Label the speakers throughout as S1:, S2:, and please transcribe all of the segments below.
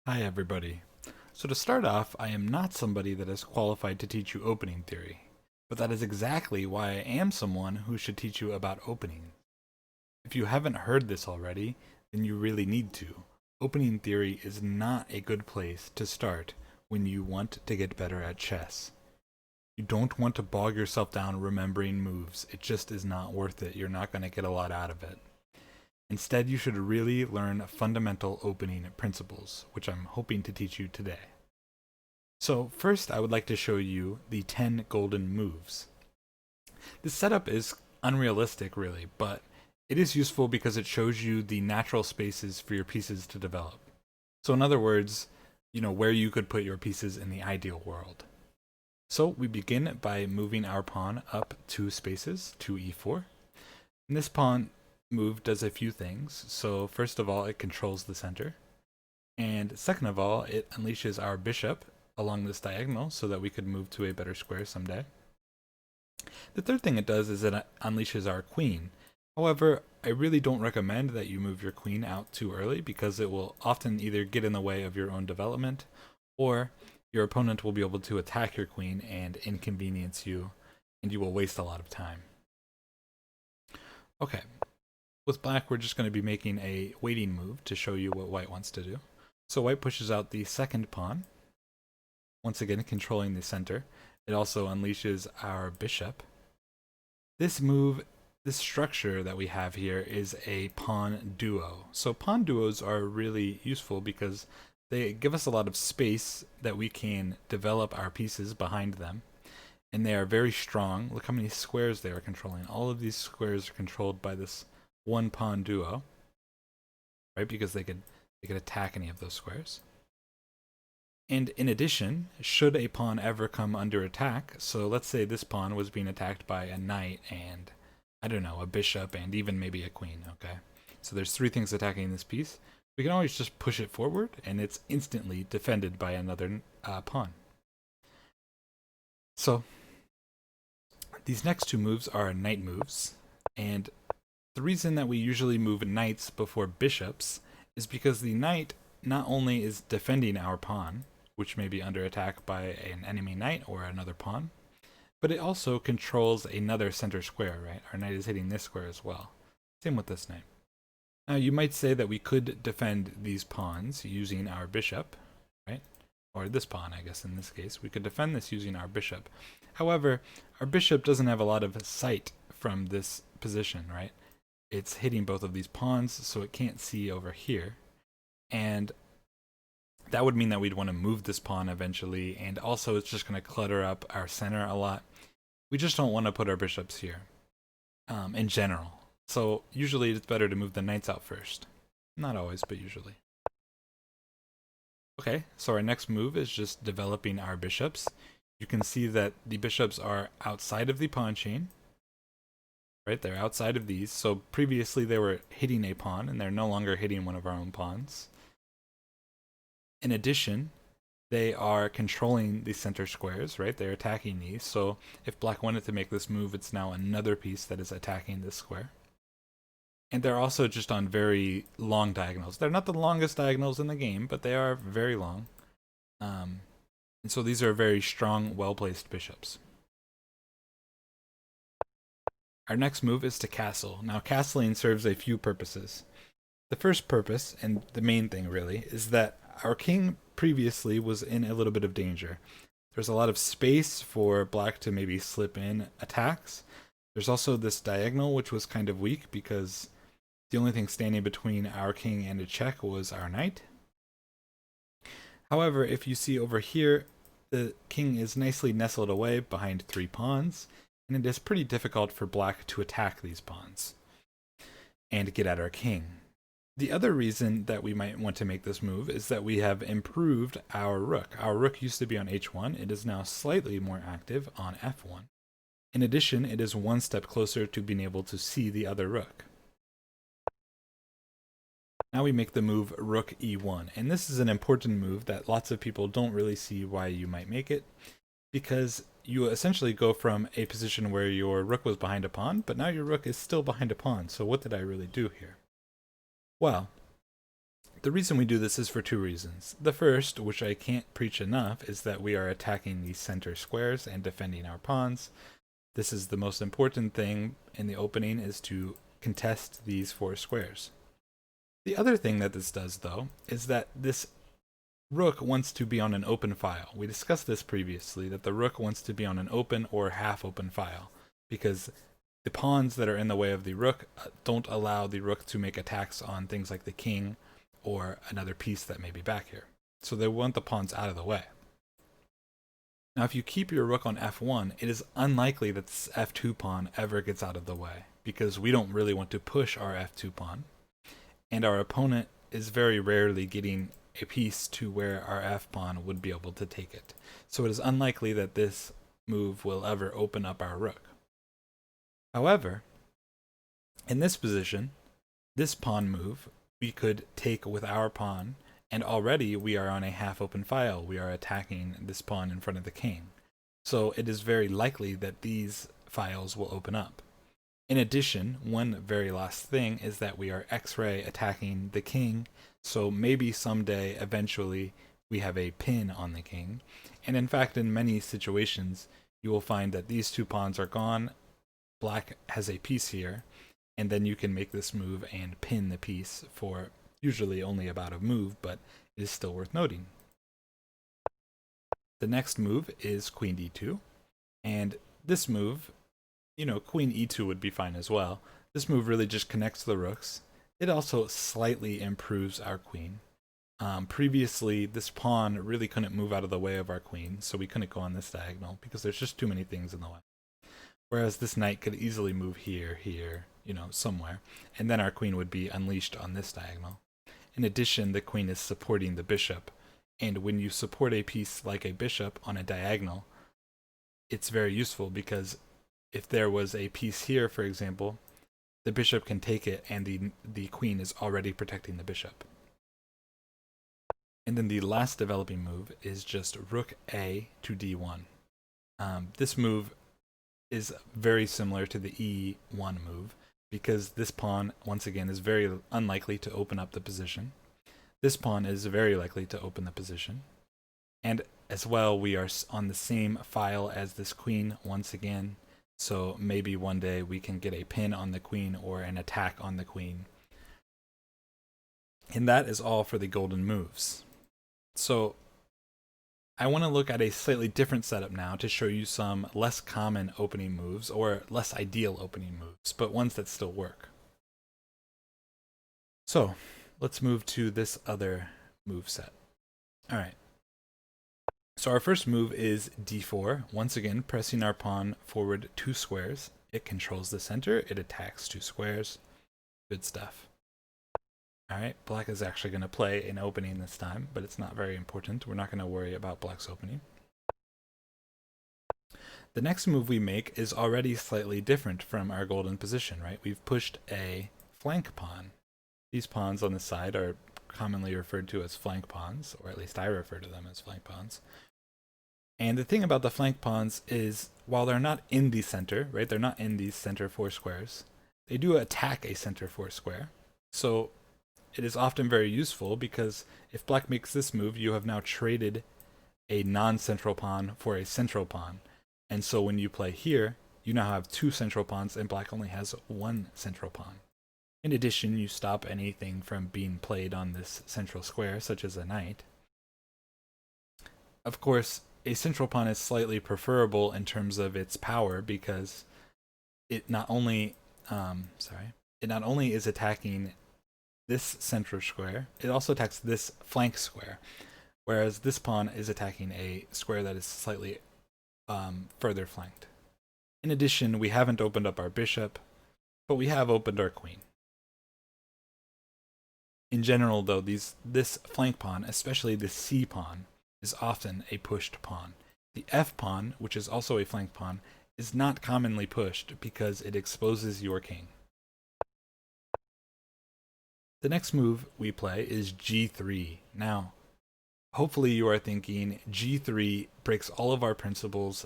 S1: Hi everybody. So to start off, I am not somebody that is qualified to teach you opening theory, but that is exactly why I am someone who should teach you about opening. If you haven't heard this already, then you really need to. Opening theory is not a good place to start when you want to get better at chess. You don't want to bog yourself down remembering moves. It just is not worth it. You're not going to get a lot out of it. Instead, you should really learn fundamental opening principles, which I'm hoping to teach you today. So first I would like to show you the 10 golden moves. This setup is unrealistic really, but it is useful because it shows you the natural spaces for your pieces to develop. So in other words, where you could put your pieces in the ideal world. So we begin by moving our pawn up 2 spaces to e4. And this pawn move does a few things. So first of all, it controls the center. And second of all, it unleashes our bishop along this diagonal so that we could move to a better square someday. The third thing it does is it unleashes our queen. However, I really don't recommend that you move your queen out too early because it will often either get in the way of your own development or your opponent will be able to attack your queen and inconvenience you, and you will waste a lot of time. Okay, with black we're just going to be making a waiting move to show you what white wants to do. So white pushes out the second pawn, once again controlling the center. It also unleashes our bishop. This move, this structure that we have here is a pawn duo. So pawn duos are really useful because they give us a lot of space that we can develop our pieces behind them. And they are very strong. Look how many squares they are controlling. All of these squares are controlled by this one pawn duo, right? Because they could attack any of those squares. And in addition, should a pawn ever come under attack, so let's say this pawn was being attacked by a knight and, I don't know, a bishop and even maybe a queen, okay? So there's 3 things attacking this piece. We can always just push it forward and it's instantly defended by another pawn. So these next 2 moves are knight moves, and the reason that we usually move knights before bishops is because the knight not only is defending our pawn, which may be under attack by an enemy knight or another pawn, but it also controls another center square, right? Our knight is hitting this square as well. Same with this knight. Now you might say that we could defend these pawns using our bishop, right? Or this pawn, I guess in this case. We could defend this using our bishop. However, our bishop doesn't have a lot of sight from this position, right? It's hitting both of these pawns, so it can't see over here. And that would mean that we'd want to move this pawn eventually, and also it's just going to clutter up our center a lot. We just don't want to put our bishops here, in general. So usually it's better to move the knights out first. Not always, but usually. Okay, so our next move is just developing our bishops. You can see that the bishops are outside of the pawn chain. Right, they're outside of these. So previously they were hitting a pawn, and they're no longer hitting one of our own pawns. In addition, they are controlling the center squares, right? They're attacking these. So if black wanted to make this move, it's now another piece that is attacking this square. And they're also just on very long diagonals. They're not the longest diagonals in the game, but they are very long. And so these are very strong, well-placed bishops. Our next move is to castle. Now, castling serves a few purposes. The first purpose, and the main thing really, is that our king previously was in a little bit of danger. There's a lot of space for black to maybe slip in attacks. There's also this diagonal, which was kind of weak because the only thing standing between our king and a check was our knight. However, if you see over here, the king is nicely nestled away behind 3 pawns, and it is pretty difficult for black to attack these pawns and get at our king. The other reason that we might want to make this move is that we have improved our rook. Our rook used to be on h1, it is now slightly more active on f1. In addition, it is 1 step closer to being able to see the other rook. Now we make the move rook e1, and this is an important move that lots of people don't really see why you might make it, because you essentially go from a position where your rook was behind a pawn, but now your rook is still behind a pawn, so what did I really do here? Well, The reason we do this is for two reasons. The first, which I can't preach enough, is that we are attacking these center squares and defending our pawns. This is the most important thing in the opening, is to contest these four squares. The other thing that this does, though, is that this rook wants to be on an open file. We discussed this previously, that the rook wants to be on an open or half-open file, because the pawns that are in the way of the rook don't allow the rook to make attacks on things like the king or another piece that may be back here. So they want the pawns out of the way. Now if you keep your rook on f1, it is unlikely that this f2 pawn ever gets out of the way, because we don't really want to push our f2 pawn, and our opponent is very rarely getting a piece to where our f pawn would be able to take it. So it is unlikely that this move will ever open up our rook. However, in this position, this pawn move we could take with our pawn, and already we are on a half-open file. We are attacking this pawn in front of the king. So it is very likely that these files will open up. In addition, one very last thing is that we are X-ray attacking the king, so maybe someday, eventually, we have a pin on the king. And in fact, in many situations, you will find that these two pawns are gone, black has a piece here, and then you can make this move and pin the piece for usually only about a move, but it is still worth noting. The next move is queen d2, and this move, queen e2 would be fine as well. This move really just connects the rooks. It also slightly improves our queen. Previously, this pawn really couldn't move out of the way of our queen, so we couldn't go on this diagonal because there's just too many things in the way. Whereas this knight could easily move here, somewhere, and then our queen would be unleashed on this diagonal. In addition, the queen is supporting the bishop, and when you support a piece like a bishop on a diagonal, it's very useful because if there was a piece here, for example, the bishop can take it and the queen is already protecting the bishop. And then the last developing move is just rook a to d1. This move is very similar to the e1 move, because this pawn, once again, is very unlikely to open up the position. This pawn is very likely to open the position. And as well, we are on the same file as this queen once again, so maybe one day we can get a pin on the queen or an attack on the queen. And that is all for the golden moves. So I want to look at a slightly different setup now to show you some less common opening moves, or less ideal opening moves, but ones that still work. So let's move to this other move set. Alright. So our first move is d4, once again pressing our pawn forward 2 squares. It controls the center, it attacks 2 squares. Good stuff. Alright, black is actually going to play an opening this time, but it's not very important. We're not going to worry about black's opening. The next move we make is already slightly different from our golden position, right? We've pushed a flank pawn. These pawns on the side are commonly referred to as flank pawns, or at least I refer to them as flank pawns. And the thing about the flank pawns is, while they're not in the center, right? They're not in these center 4 squares. They do attack a center 4 square. So it is often very useful, because if black makes this move, you have now traded a non-central pawn for a central pawn. And so when you play here, you now have 2 central pawns and black only has 1 central pawn. In addition, you stop anything from being played on this central square, such as a knight. Of course, a central pawn is slightly preferable in terms of its power, because it not only is attacking this central square, it also attacks this flank square, whereas this pawn is attacking a square that is slightly further flanked. In addition, we haven't opened up our bishop, but we have opened our queen. In general, though, this flank pawn, especially the c pawn, is often a pushed pawn. The f pawn, which is also a flank pawn, is not commonly pushed because it exposes your king. The next move we play is g3. Now, hopefully you are thinking, g3 breaks all of our principles.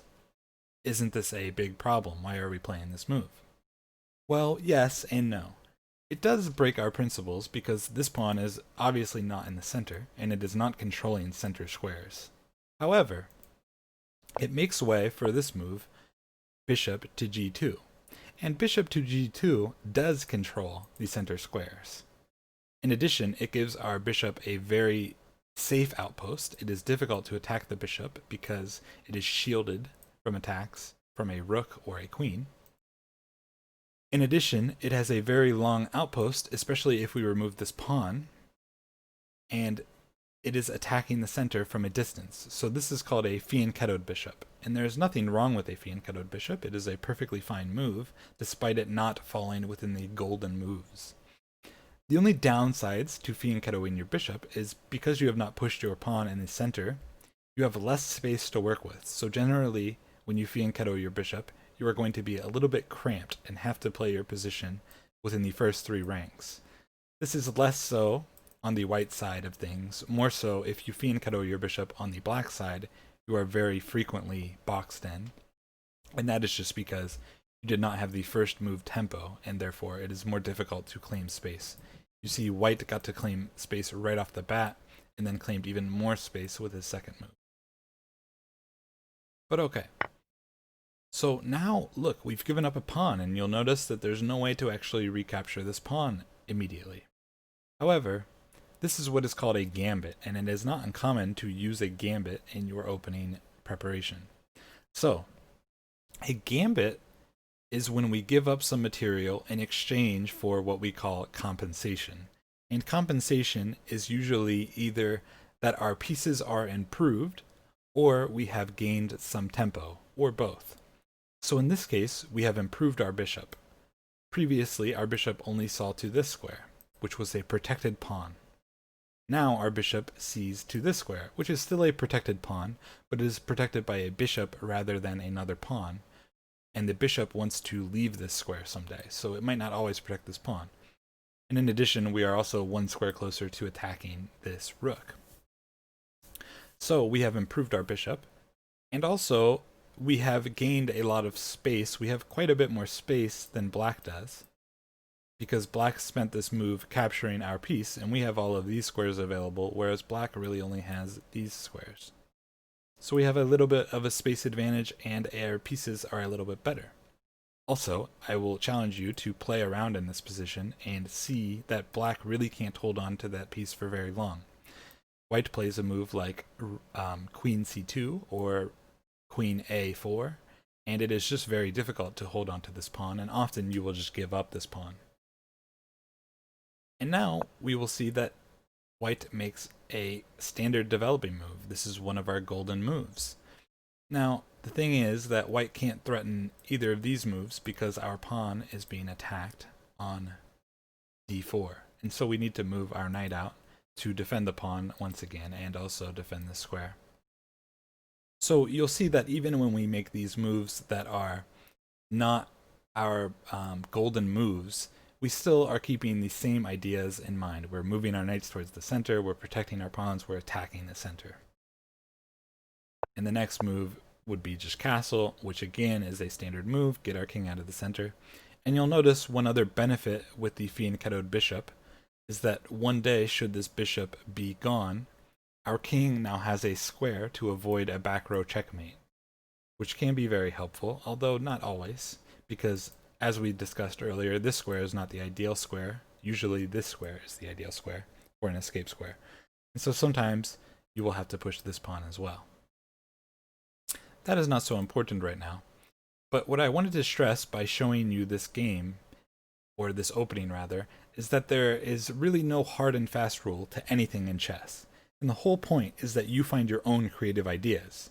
S1: Isn't this a big problem? Why are we playing this move? Well, yes and no. it does break our principles because this pawn is obviously not in the center, and it is not controlling center squares. However, it makes way for this move, bishop to g2. And bishop to g2 does control the center squares. In addition, it gives our bishop a very safe outpost. It is difficult to attack the bishop because it is shielded from attacks from a rook or a queen. In addition, it has a very long outpost, especially if we remove this pawn, and it is attacking the center from a distance. So this is called a fianchettoed bishop, and there is nothing wrong with a fianchettoed bishop. It is a perfectly fine move, despite it not falling within the golden moves. The only downsides to fianchettoing your bishop is because you have not pushed your pawn in the center, you have less space to work with. So generally, when you fianchetto your bishop, you are going to be a little bit cramped and have to play your position within the first 3 ranks. This is less so on the white side of things. More so, if you fianchetto your bishop on the black side, you are very frequently boxed in. And that is just because you did not have the first move tempo, and therefore it is more difficult to claim space. You see, white got to claim space right off the bat, and then claimed even more space with his second move. But okay. So now, look, we've given up a pawn, and you'll notice that there's no way to actually recapture this pawn immediately. However, this is what is called a gambit, and it is not uncommon to use a gambit in your opening preparation. So, a gambit is when we give up some material in exchange for what we call compensation. And compensation is usually either that our pieces are improved, or we have gained some tempo, or both. So in this case, we have improved our bishop. Previously, our bishop only saw to this square, which was a protected pawn. Now our bishop sees to this square, which is still a protected pawn, but it is protected by a bishop rather than another pawn. And the bishop wants to leave this square someday, so it might not always protect this pawn. And in addition, we are also 1 square closer to attacking this rook. So we have improved our bishop, and also we have gained a lot of space. We have quite a bit more space than black does, because black spent this move capturing our piece, and we have all of these squares available, whereas black really only has these squares. So we have a little bit of a space advantage, and our pieces are a little bit better. Also, I will challenge you to play around in this position and see that black really can't hold on to that piece for very long. White plays a move like queen c2 or queen a4, and it is just very difficult to hold on to this pawn, and often you will just give up this pawn. And now we will see that white makes a standard developing move. This is one of our golden moves. Now, the thing is that white can't threaten either of these moves because our pawn is being attacked on d4. And so we need to move our knight out to defend the pawn once again and also defend the square. So you'll see that even when we make these moves that are not our golden moves, we still are keeping the same ideas in mind. We're moving our knights towards the center, we're protecting our pawns, we're attacking the center. And the next move would be just castle, which again is a standard move, get our king out of the center. And you'll notice one other benefit with the fianchettoed bishop is that one day, should this bishop be gone, our king now has a square to avoid a back row checkmate, which can be very helpful, although not always, because as we discussed earlier, this square is not the ideal square. Usually this square is the ideal square, or an escape square. And so sometimes you will have to push this pawn as well. That is not so important right now. But what I wanted to stress by showing you this game, or this opening rather, is that there is really no hard and fast rule to anything in chess. And the whole point is that you find your own creative ideas.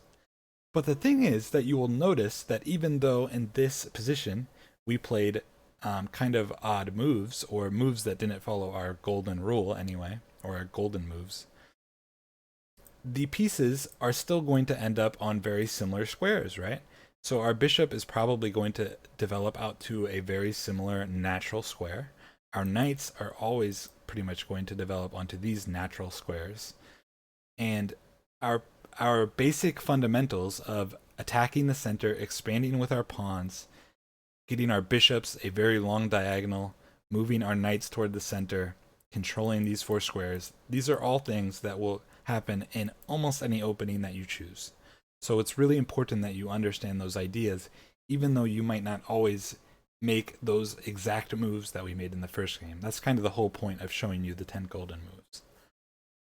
S1: But the thing is that you will notice that even though in this position we played kind of odd moves, or moves that didn't follow our golden rule anyway, or our golden moves, the pieces are still going to end up on very similar squares, right? So our bishop is probably going to develop out to a very similar natural square. Our knights are always pretty much going to develop onto these natural squares. And our basic fundamentals of attacking the center, expanding with our pawns, getting our bishops a very long diagonal, moving our knights toward the center, controlling these 4 squares. These are all things that will happen in almost any opening that you choose. So it's really important that you understand those ideas, even though you might not always make those exact moves that we made in the first game. That's kind of the whole point of showing you the 10 golden moves.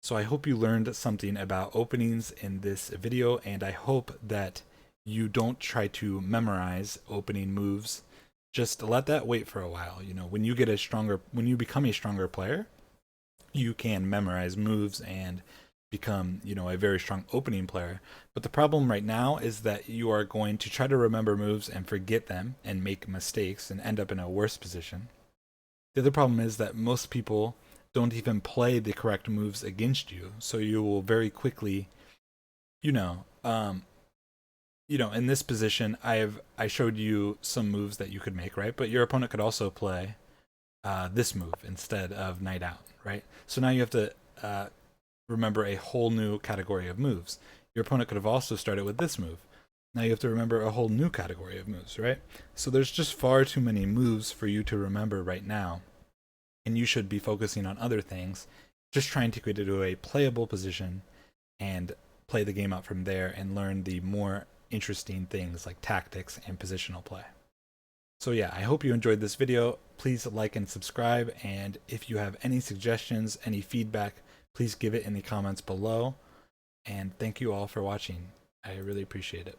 S1: So I hope you learned something about openings in this video, and I hope that you don't try to memorize opening moves. Just let that wait for a while. You know, when you become a stronger player, you can memorize moves and become, a very strong opening player. But the problem right now is that you are going to try to remember moves and forget them and make mistakes and end up in a worse position. The other problem is that most people don't even play the correct moves against you, so you will very quickly, in this position, I showed you some moves that you could make, right? But your opponent could also play this move instead of knight out, right? So now you have to remember a whole new category of moves. Your opponent could have also started with this move. Now you have to remember a whole new category of moves, right? So there's just far too many moves for you to remember right now, and you should be focusing on other things, just trying to get into a playable position and play the game out from there and learn the more interesting things like tactics and positional play. So yeah, I hope you enjoyed this video. Please like and subscribe, and if you have any suggestions, any feedback, please give it in the comments below. And thank you all for watching. I really appreciate it.